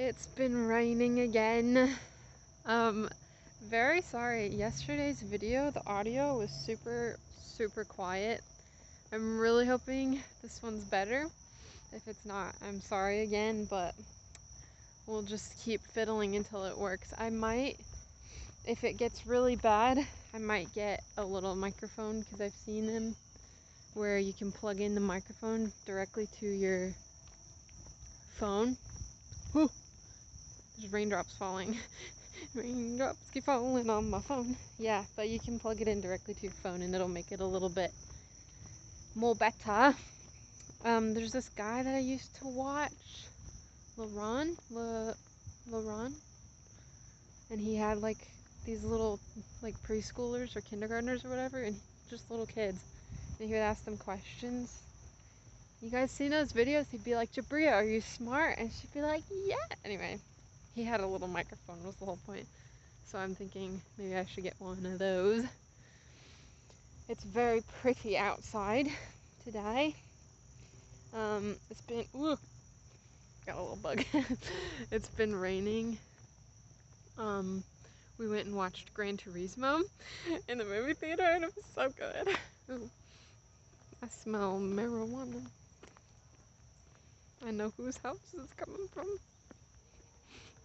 It's been raining again. Very sorry. Yesterday's video, the audio was super quiet. I'm really hoping this one's better. If it's not, I'm sorry again, but we'll just keep fiddling until it works. I might, if it gets really bad, I might get a little microphone because I've seen them where you can plug in the microphone directly to your phone. Whew. There's raindrops falling. Raindrops keep falling on my phone. Yeah, but you can plug it in directly to your phone and it'll make it a little bit more better. There's this guy that I used to watch, LaRon, and he had like these little like preschoolers or kindergartners or whatever, and just little kids, and he would ask them questions. You guys seen those videos? He'd be like, Jabria, are you smart? And she'd be like, yeah. Anyway, he had a little microphone was the whole point. So I'm thinking maybe I should get one of those. It's very pretty outside today. It's been, ooh, got a little bug. It's been raining. We went and watched Gran Turismo in the movie theater and it was so good. Ooh, I smell marijuana. I know whose house it's coming from.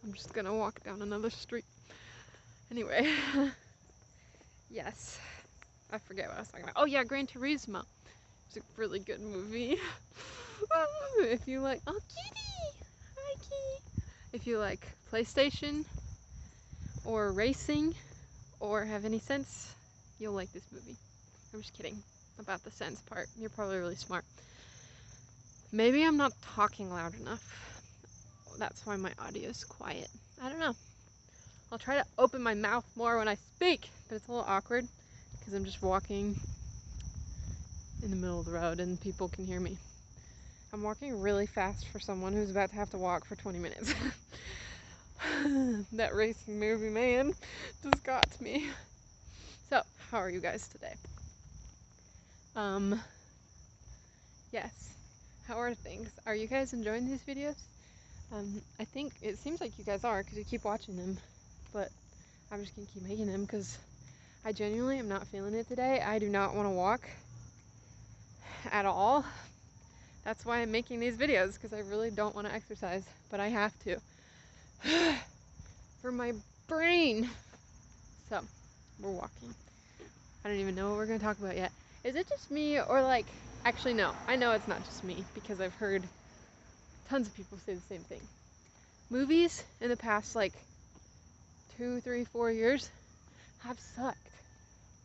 I'm just gonna walk down another street. Anyway, yes, I forget what I was talking about. Oh yeah, Gran Turismo. It's a really good movie. If you like, oh kitty, hi kitty. If you like PlayStation or racing or have any sense, you'll like this movie. I'm just kidding about the sense part. You're probably really smart. Maybe I'm not talking loud enough. That's why my audio is quiet. I don't know. I'll try to open my mouth more when I speak, but it's a little awkward because I'm just walking in the middle of the road and people can hear me. I'm walking really fast for someone who's about to have to walk for 20 minutes. That racing movie man just got to me. So, how are you guys today? Yes. How are things? Are you guys enjoying these videos? I think it seems like you guys are because you keep watching them, but I'm just gonna keep making them because I genuinely am not feeling it today. I do not want to walk at all. That's why I'm making these videos, because I really don't want to exercise, but I have to for my brain. So we're walking. I don't even know what we're gonna talk about yet. Is it just me, or like, actually no, I know it's not just me because I've heard tons of people say the same thing. Movies in the past like 2, 3, 4 years have sucked.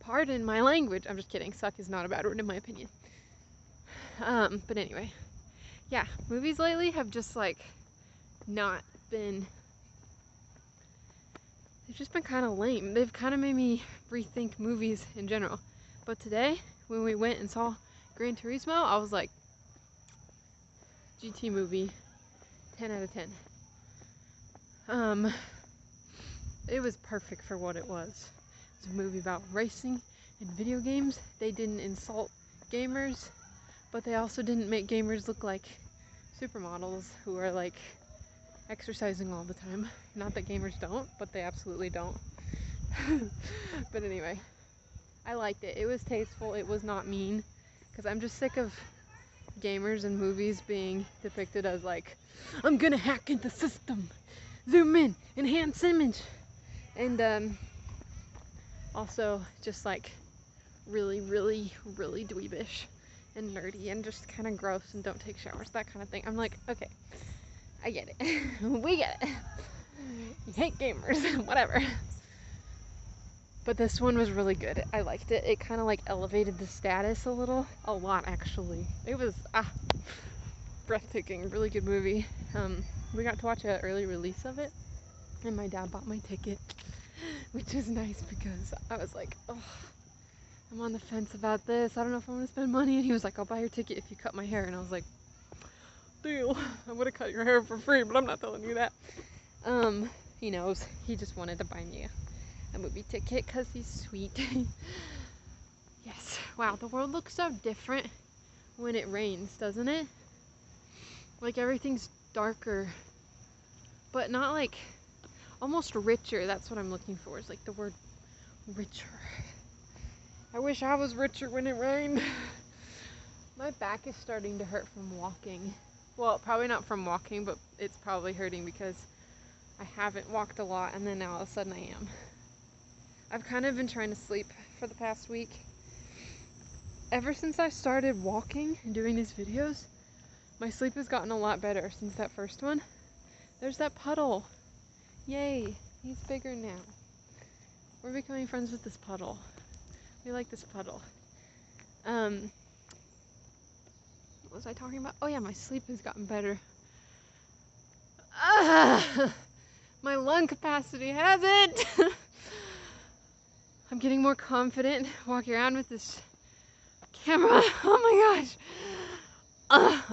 Pardon my language. I'm just kidding. Suck is not a bad word in my opinion. But anyway, yeah, movies lately have just like not been, they've just been kind of lame. They've kind of made me rethink movies in general. But today, when we went and saw Gran Turismo, I was like, GT movie, 10 out of 10. It was perfect for what it was. It was a movie about racing and video games. They didn't insult gamers, but they also didn't make gamers look like supermodels who are like exercising all the time. Not that gamers don't, but they absolutely don't. But anyway, I liked it. It was tasteful. It was not mean, because I'm just sick of gamers and movies being depicted as like, I'm gonna hack into the system, zoom in, enhance image, and also just like really dweebish and nerdy and just kind of gross and don't take showers, that kind of thing. I'm like, okay, I get it. We get it. You hate gamers, whatever. But this one was really good. I liked it. It kind of like elevated the status a lot actually. It was breathtaking, really good movie. We got to watch an early release of it, and my dad bought my ticket, which is nice because I was like, oh, I'm on the fence about this. I don't know if I want to spend money. And he was like, I'll buy your ticket if you cut my hair. And I was like, deal. I would have cut your hair for free, but I'm not telling you that. He knows. He just wanted to buy me a movie ticket because he's sweet. Yes. Wow, the world looks so different when it rains, doesn't it? Like everything's darker. but not like, almost richer. That's what I'm looking for, is like the word richer. I wish I was richer when it rained. My back is starting to hurt from walking. Well, probably not from walking, but it's probably hurting because I haven't walked a lot, and then now all of a sudden I am. I've kind of been trying to sleep for the past week. Ever since I started walking and doing these videos, my sleep has gotten a lot better since that first one. There's that puddle. Yay, he's bigger now. We're becoming friends with this puddle. We like this puddle. What was I talking about? Oh yeah, my sleep has gotten better. My lung capacity hasn't. I'm getting more confident walking around with this camera. Oh my gosh.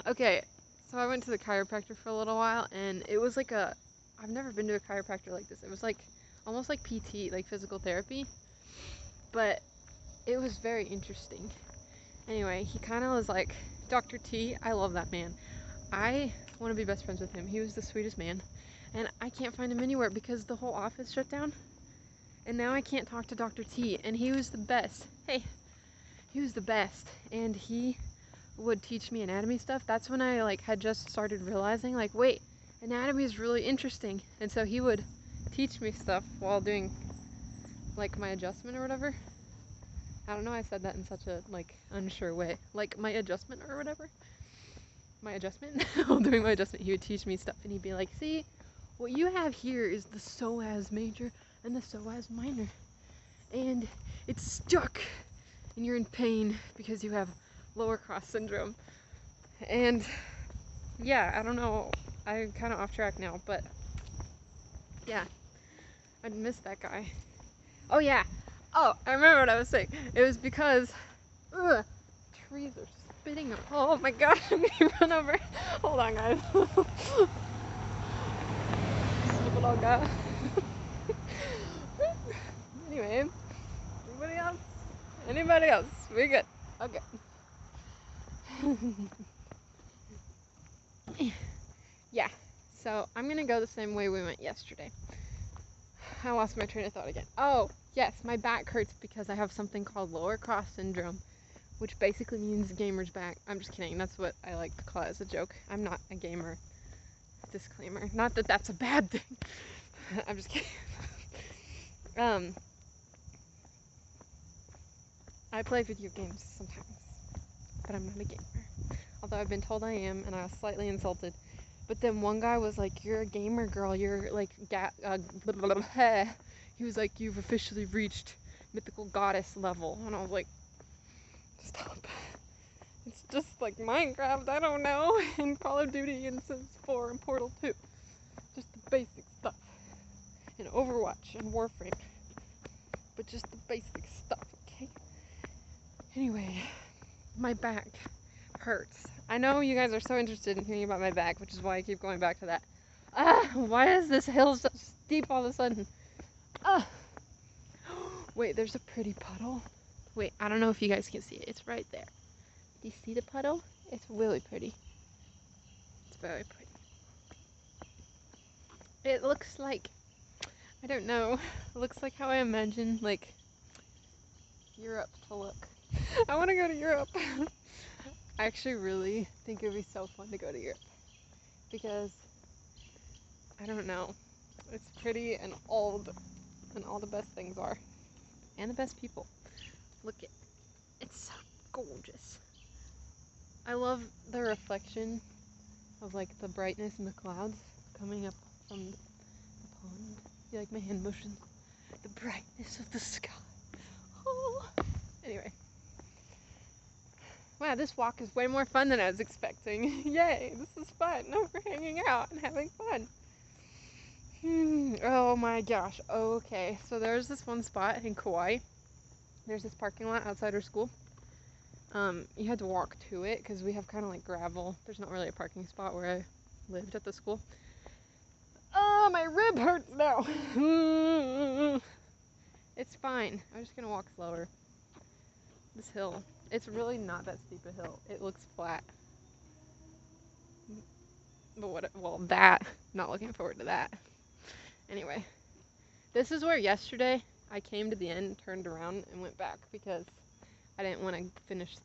Okay, so I went to the chiropractor for a little while, and it was like I've never been to a chiropractor like this. It was like almost like PT, like physical therapy, but it was very interesting. Anyway, he kind of was like, Dr. T, I love that man. I want to be best friends with him. He was the sweetest man, and I can't find him anywhere because the whole office shut down, and now I can't talk to Dr. T, and he was the best. Hey, he was the best, and he would teach me anatomy stuff. That's when I like had just started realizing, like, wait, anatomy is really interesting. And so he would teach me stuff while doing like my adjustment or whatever. I don't know, I said that in such a like unsure way. Like my adjustment or whatever. My adjustment. While doing my adjustment, he would teach me stuff, and he'd be like, see, what you have here is the psoas major and the psoas minor, and it's stuck and you're in pain because you have lower cross syndrome. And yeah, I don't know, I'm kind of off track now, but yeah, I'd miss that guy. Oh yeah, oh, I remember what I was saying. It was because trees are spitting. Oh my gosh, I'm gonna run over. Hold on, guys. Stupid old guy. Anyway, anybody else? Anybody else? We good. Okay. Yeah, so I'm gonna go the same way we went yesterday. I lost my train of thought again. Oh, yes, my back hurts because I have something called lower cross syndrome, which basically means gamer's back. I'm just kidding. That's what I like to call it as a joke. I'm not a gamer. Disclaimer. Not that that's a bad thing. I'm just kidding. I play video games sometimes, but I'm not a gamer. Although I've been told I am, and I was slightly insulted. But then one guy was like, you're a gamer girl, you're like, he was like, you've officially reached mythical goddess level. And I was like, stop. It's just like Minecraft, I don't know, and Call of Duty and Sims 4 and Portal 2. Just the basic stuff. And Overwatch and Warframe. But just the basic stuff, okay? Anyway, my back hurts. I know you guys are so interested in hearing about my back, which is why I keep going back to that. Why is this hill so steep all of a sudden? Wait, there's a pretty puddle. Wait, I don't know if you guys can see it. It's right there. Do you see the puddle? It's really pretty. It's very pretty. It looks like, I don't know, it looks like how I imagine, like, Europe to look. I want to go to Europe. I actually really think it would be so fun to go to Europe, because, I don't know, it's pretty and old, and all the best things are, and the best people. Look at, it's so gorgeous. I love the reflection of like the brightness in the clouds coming up from the pond. You like my hand motions? The brightness of the sky. Oh. Anyway. Wow, this walk is way more fun than I was expecting. Yay, this is fun. No, we're hanging out and having fun. Oh my gosh. Okay, so there's this one spot in Kauai. There's this parking lot outside our school. You had to walk to it because we have kind of like gravel. There's not really a parking spot where I lived at the school. Oh, my rib hurts now. It's fine. I'm just gonna walk slower. This hill. It's really not that steep a hill. It looks flat. But what, well, that, not looking forward to that. Anyway, this is where yesterday I came to the end, turned around, and went back because I didn't want to finish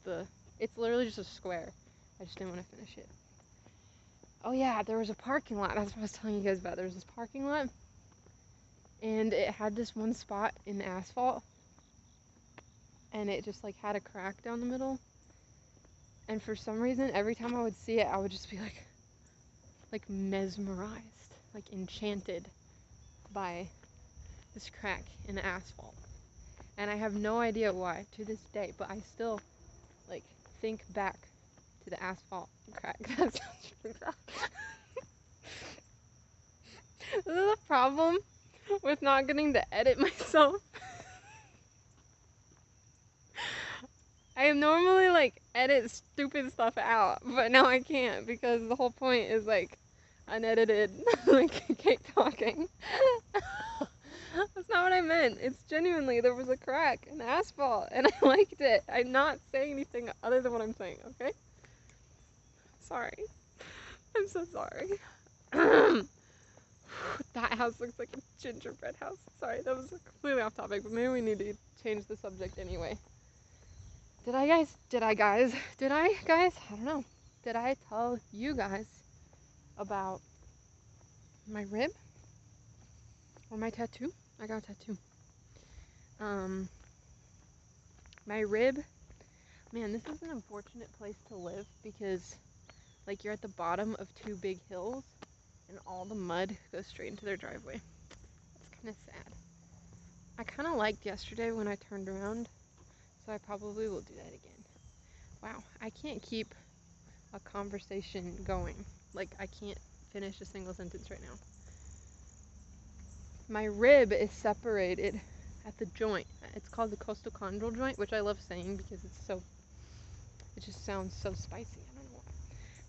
it's literally just a square. I just didn't want to finish it. Oh yeah, there was a parking lot. That's what I was telling you guys about. There was this parking lot, and it had this one spot in the asphalt, and it just like had a crack down the middle. And for some reason, every time I would see it, I would just be like mesmerized, like enchanted by this crack in the asphalt. And I have no idea why to this day, but I still like think back to the asphalt crack. That sounds really bad. This is a problem with not getting to edit myself. I normally like edit stupid stuff out, but now I can't because the whole point is like unedited, like Kate talking. That's not what I meant. It's genuinely, there was a crack in the asphalt and I liked it. I'm not saying anything other than what I'm saying, okay? Sorry. I'm so sorry. That house looks like a gingerbread house. Sorry, that was completely off topic, but maybe we need to change the subject anyway. Did I guys? I don't know. Did I tell you guys about my rib? Or my tattoo? I got a tattoo. My rib, man, this is an unfortunate place to live because like you're at the bottom of two big hills and all the mud goes straight into their driveway. It's kind of sad. I kind of liked yesterday when I turned around, so I probably will do that again. Wow, I can't keep a conversation going. Like, I can't finish a single sentence right now. My rib is separated at the joint. It's called the costochondral joint, which I love saying because it just sounds so spicy. I don't know why.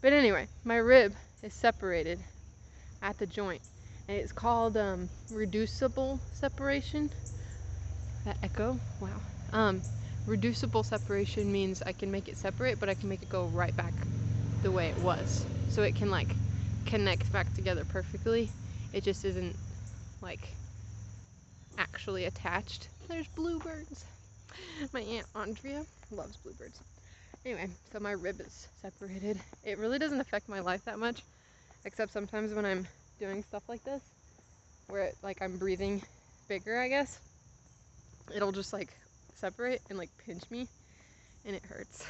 But anyway, my rib is separated at the joint, and it's called reducible separation. That echo? Wow. Reducible separation means I can make it separate, but I can make it go right back the way it was. So it can like connect back together perfectly. It just isn't like actually attached. There's bluebirds. My Aunt Andrea loves bluebirds. Anyway, so my rib is separated. It really doesn't affect my life that much, except sometimes when I'm doing stuff like this, where like I'm breathing bigger, I guess, it'll just like separate and like pinch me, and it hurts.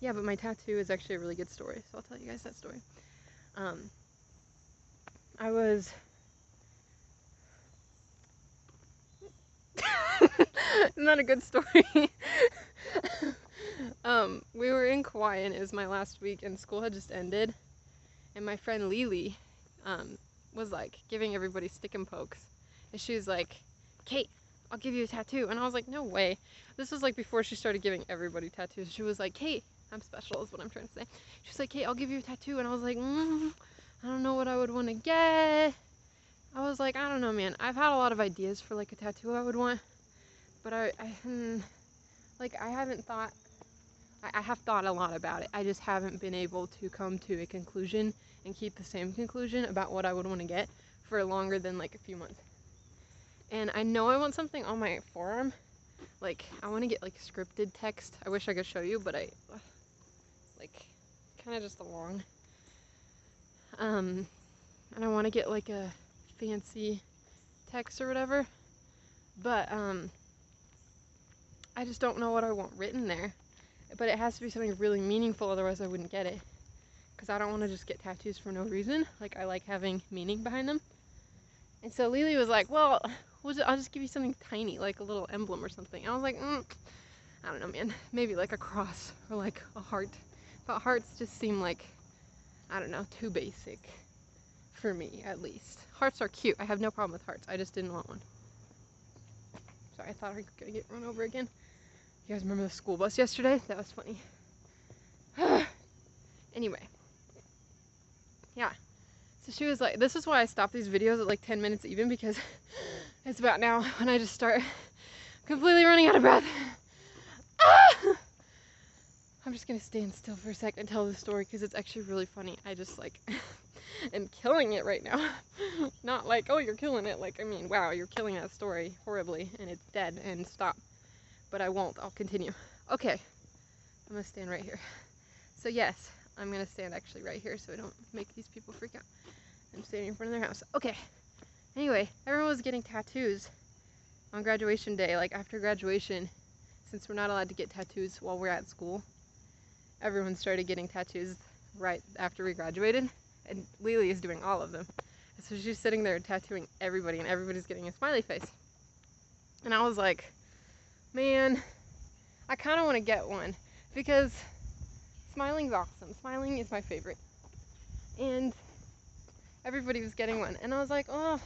Yeah, but my tattoo is actually a really good story, so I'll tell you guys that story. I was isn't that a good story? We were in Kauai and it was my last week and school had just ended, and my friend Lily was like giving everybody stick and pokes, and she was like, Kate, I'll give you a tattoo. And I was like, no way. This was like before she started giving everybody tattoos. She was like, Kate, I'm special is what I'm trying to say. She was like, Kate, I'll give you a tattoo. And I was like, I don't know what I would want to get. I was like, I don't know, man. I've had a lot of ideas for like a tattoo I would want, but I haven't thought, I have thought a lot about it. I just haven't been able to come to a conclusion and keep the same conclusion about what I would want to get for longer than like a few months. And I know I want something on my forearm. Like, I want to get like scripted text. I wish I could show you, but I, like, kind of just along. And I want to get like a fancy text or whatever. But, I just don't know what I want written there. But it has to be something really meaningful, otherwise I wouldn't get it. Because I don't want to just get tattoos for no reason. Like, I like having meaning behind them. And so Lily was like, well, I'll just give you something tiny, like a little emblem or something. I was like, I don't know, man. Maybe like a cross or like a heart. But hearts just seem like, I don't know, too basic for me, at least. Hearts are cute. I have no problem with hearts. I just didn't want one. Sorry, I thought I was going to get run over again. You guys remember the school bus yesterday? That was funny. Anyway. Yeah. So she was like, this is why I stop these videos at like 10 minutes even, because it's about now when I just start completely running out of breath. I'm just gonna stand still for a second and tell the story because it's actually really funny. I just like am killing it right now. Not like, oh, you're killing it. Like, I mean, wow, you're killing that story horribly and it's dead and stop. But I won't. I'll continue. Okay. I'm gonna stand right here. So yes, I'm gonna stand actually right here so I don't make these people freak out. I'm standing in front of their house. Okay. Anyway, everyone was getting tattoos on graduation day. Like after graduation, since we're not allowed to get tattoos while we're at school, everyone started getting tattoos right after we graduated. And Lily is doing all of them. And so she's sitting there tattooing everybody and everybody's getting a smiley face. And I was like, man, I kind of want to get one because smiling's awesome. Smiling is my favorite. And everybody was getting one. And I was like, oh,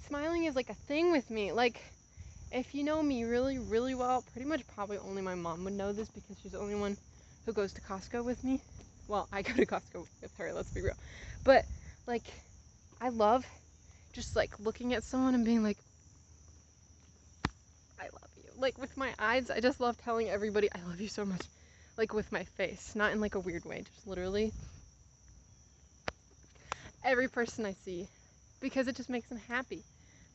smiling is like a thing with me. Like, if you know me really, really well, pretty much probably only my mom would know this because she's the only one who goes to Costco with me. Well, I go to Costco with her, let's be real. But, like, I love just, like, looking at someone and being like, I love you. Like, with my eyes, I just love telling everybody, I love you so much. Like, with my face. Not in, like, a weird way. Just literally every person I see. Because it just makes them happy.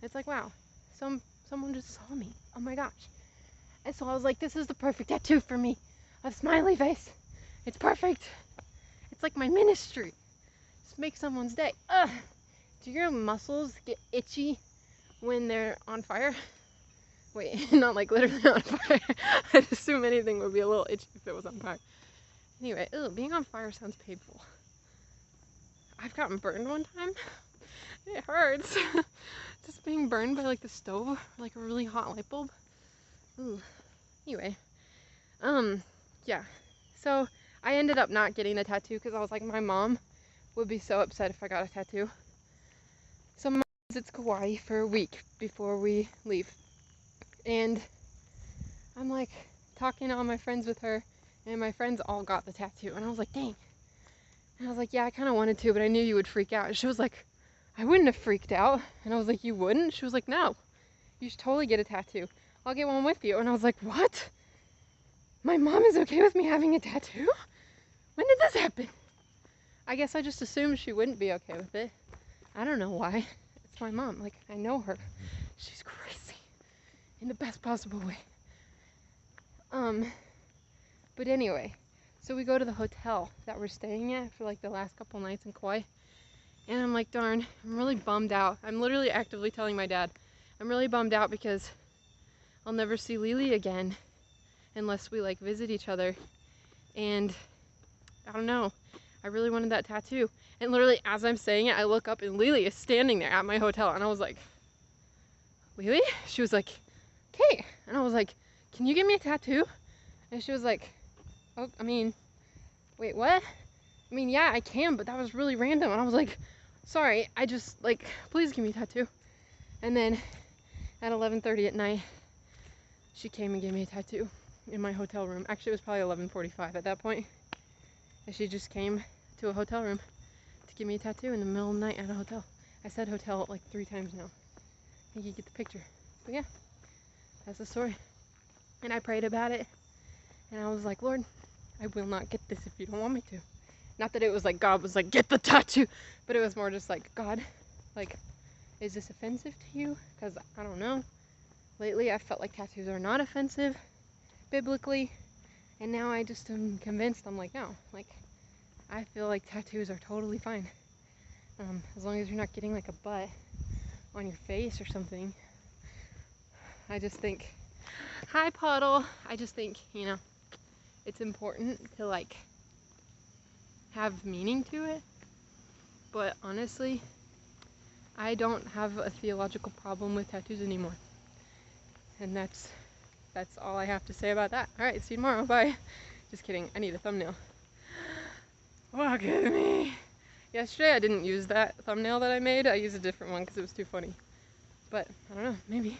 It's like, wow, someone just saw me. Oh my gosh. And so I was like, this is the perfect tattoo for me. A smiley face. It's perfect. It's like my ministry. Just make someone's day. Ugh. Do your muscles get itchy when they're on fire? Wait, not like literally on fire. I'd assume anything would be a little itchy if it was on fire. Anyway, ew, being on fire sounds painful. I've gotten burned one time. It hurts. Just being burned by like the stove, like a really hot light bulb. Ooh. Anyway, yeah. So I ended up not getting a tattoo because I was like, my mom would be so upset if I got a tattoo. So mom visits Kauai for a week before we leave. And I'm like talking to all my friends with her, and my friends all got the tattoo. And I was like, dang. And I was like, yeah, I kind of wanted to, but I knew you would freak out. And she was like, I wouldn't have freaked out. And I was like, you wouldn't? She was like, no, you should totally get a tattoo. I'll get one with you. And I was like, what? My mom is okay with me having a tattoo? When did this happen? I guess I just assumed she wouldn't be okay with it. I don't know why. It's my mom. Like, I know her. She's crazy. In the best possible way. But anyway, so we go to the hotel that we're staying at for like the last couple nights in Kauai. And I'm like, darn, I'm really bummed out. I'm literally actively telling my dad, I'm really bummed out because I'll never see Lily again unless we like visit each other. And I don't know, I really wanted that tattoo. And literally as I'm saying it, I look up and Lily is standing there at my hotel. And I was like, Lily? She was like, okay. And I was like, can you give me a tattoo? And she was like, oh, I mean, wait, what? I mean, yeah, I can, but that was really random. And I was like, sorry, I just, like, please give me a tattoo. And then at 11:30 at night, she came and gave me a tattoo in my hotel room. Actually, it was probably 11:45 at that point. And she just came to a hotel room to give me a tattoo in the middle of the night at a hotel. I said hotel like 3 times now. I think you get the picture. But yeah, that's the story. And I prayed about it. And I was like, Lord, I will not get this if you don't want me to. Not that it was like God was like, get the tattoo. But it was more just like, God, like, is this offensive to you? Because I don't know. Lately, I felt like tattoos are not offensive biblically. And now I just am convinced. I'm like, no. Like, I feel like tattoos are totally fine. As long as you're not getting like a butt on your face or something. I just think, hi Puddle. I just think, you know, it's important to like have meaning to it. But honestly, I don't have a theological problem with tattoos anymore. And that's all I have to say about that. Alright, see you tomorrow. Bye. Just kidding. I need a thumbnail. Look at me. Yesterday I didn't use that thumbnail that I made. I used a different one because it was too funny. But, I don't know. Maybe.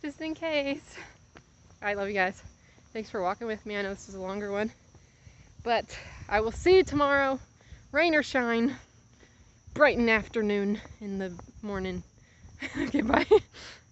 Just in case. I love you guys. Thanks for walking with me. I know this is a longer one. But I will see you tomorrow. Rain or shine. Bright and afternoon in the morning. Okay, bye.